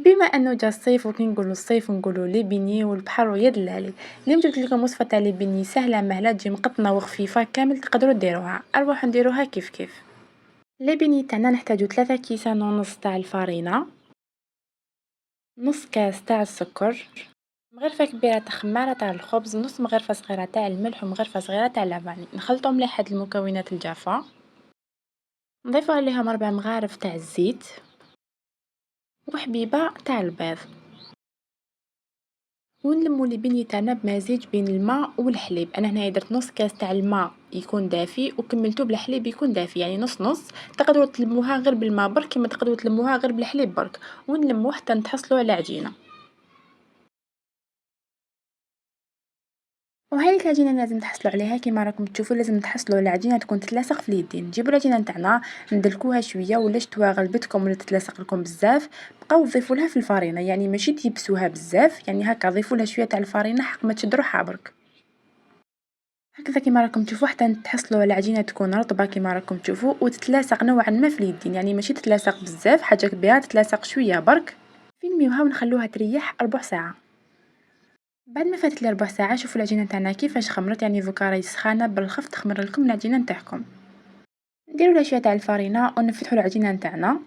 بما انه جا الصيف وكي نقولوا الصيف نقولوا لي بيني والبحر ويا دلالي. اليوم جبت لكم وصفه تاع لي بيني سهله مهله تجي مقطنه وخفيفه كامل تقدروا ديروها اروح نديروها كيف كيف. لي بيني تاعنا نحتاجو 3 كيسان ونص تاع الفرينه، نص كاس تاع السكر، مغرفه كبيره تاع خماره تاع الخبز، نص مغرفه صغيره تاع الملح ومغرفه صغيره تاع لافاني. نخلطوا مليح هاد المكونات الجافه، نضيفوا عليهم 4 مغارف تاع الزيت وحبيبه تاع البيض، ونلمو لي بيني تاعنا بمزيج بين الماء والحليب. انا هنايا درت نص كاس تاع الماء يكون دافي وكملته بالحليب يكون دافي، يعني نص نص. تقدروا تلموها غير بالماء برك كما تقدروا تلموها غير بالحليب برك، ونلمو حتى نتحصلوا على عجينه. وهاي العجينه لازم تحصلوا عليها كيما راكم تشوفوا، لازم تحصلوا على عجينه تكون تتلاصق في اليدين. نجيبوا العجينه نتاعنا ندلكوها شويه، ولا شتوها غلبتكم ولا تتلاصق لكم بزاف بقاو تضيفوا لها في الفرينه، يعني ماشي تيبسوها بزاف، يعني هكا ضيفوا لها شويه تاع الفرينه حق ما تشد روحها برك. هكذا كيما راكم تشوفوا حتى تحصلوا على العجينه تكون رطبه كيما راكم تشوفوا وتتلاصق نوعا ما في اليدين، يعني ماشي تتلاصق بزاف حاجه كبيره، تتلاصق شويه برك. نميوها ونخلوها تريح ربع ساعه. بعد ما فاتت لي ربع ساعه شوفوا العجينه تاعنا كيفاش خمرت، يعني دوكا راهي سخانه بالخف تخمر لكم العجينه نتاعكم. نديروا لها شويه تاع الفرينه ونفتحوا العجينه نتاعنا.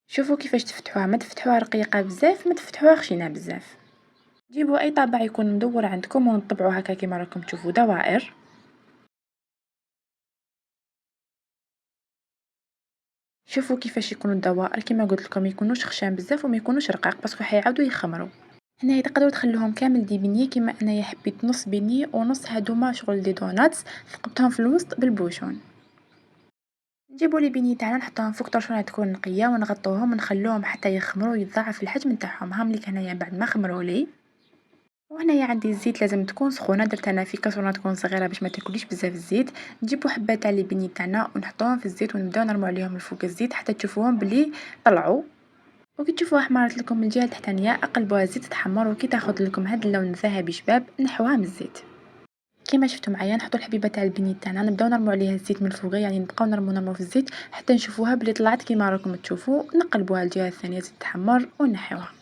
شوفوا كيفاش تفتحوها، ما تفتحوها رقيقه بزاف ما تفتحوها خشينه بزاف. جيبوا اي طابع يكون مدور عندكم ونطبعوا هكا كيما راكم تشوفوا دوائر. شوفوا كيفاش يكونوا الدوائر، كيما قلت لكم يكونوش خشان بزاف وما يكونوش رقاق باسكو حيعاودوا يخمروا. هنايا تقدروا تخلوهم كامل دي بنيه، كيما انايا حبيت نص بنيه ونص هادوما شغل دي دوناتس ثقبتهم في الوسط بالبوشون. نجيبوا لي بنيه تاعنا نحطوهم فوق طرشونه تكون نقيه ونغطوهم ونخلوهم حتى يخمروا ويتضاعف الحجم نتاعهم. هامليك هنايا بعد ما خمروا لي، وهنايا عندي الزيت لازم تكون سخونه، درت انا في كاسرونه تكون صغيره باش ما تاكليش بزاف الزيت. نجيبوا حبه تاع لي بنيه تاعنا ونحطوهم في الزيت ونبداو نرموا عليهم الفوق الزيت حتى تشوفوهم بلي طلعوا. وكي تشوفوها حمرت لكم من الجهه التحتانيه اقلبوها الزيت تحمر، وكي تاخذ لكم هذا اللون الذهبي شباب نحوها من الزيت. كيما شفتوا معايا نحطوا الحبيبه تاع البنيه تاعنا نبداو نرموا عليها الزيت من الفوق، يعني نبقاو نرموا في الزيت حتى نشوفوها بلي طلعت كيما راكم تشوفوا. نقلبوها الجهه الثانيه زيت تحمر ونحيوها.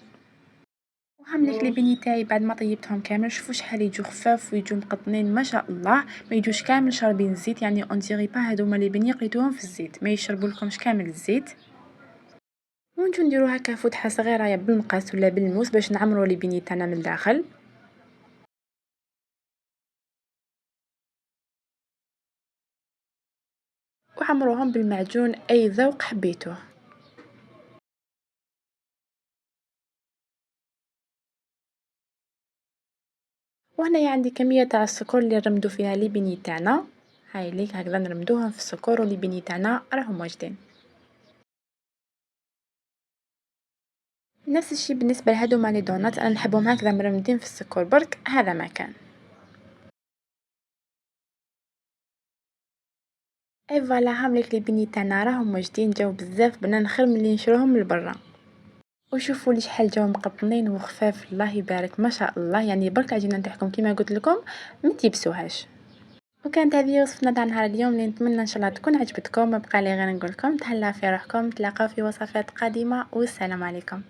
وهملك لي بني تاعي بعد ما طيبتهم كامل شوفوا شحال يجوا خفاف ويجوا مقطنين ما شاء الله، ما يجوش كامل شاربين الزيت، يعني اون ديغي با هذوما لي بني قيتوهم في الزيت ما يشربوا لكمش كامل الزيت. ونجو نديرو هكا فتحه صغيره يا بالمقص ولا بالموس باش نعمروا لي بني تاعنا من الداخل، وعمروهم بالمعجون اي ذوق حبيتوه. وهنايا عندي كميه تاع السكر اللي نرمدو فيها لي بني تاعنا، هاي ليك هكذا نرمدوهم في السكر ولي بني تاعنا راهم واجدين. نفس الشيء بالنسبه لهادوما لي دونات، انا نحبهم هكذا مرمدين في السكر برك. هذا ما كان اي فوالا هامليك لي بني تاعنا راهم واجدين، جاو بزاف بنان خير من اللي نشروهم من برا. وشوفوا لي شحال جاو مقطنين وخفاف الله يبارك ما شاء الله، يعني برك العجينه نتاعكم كيما قلت لكم ما تيبسوهاش. وكانت هذه وصفتنا تاع نهار اليوم اللي نتمنى ان شاء الله تكون عجبتكم. ما بقى لي غير نقول لكم تهلاو في روحكم، تلاقاو في وصفات قادمه والسلام عليكم.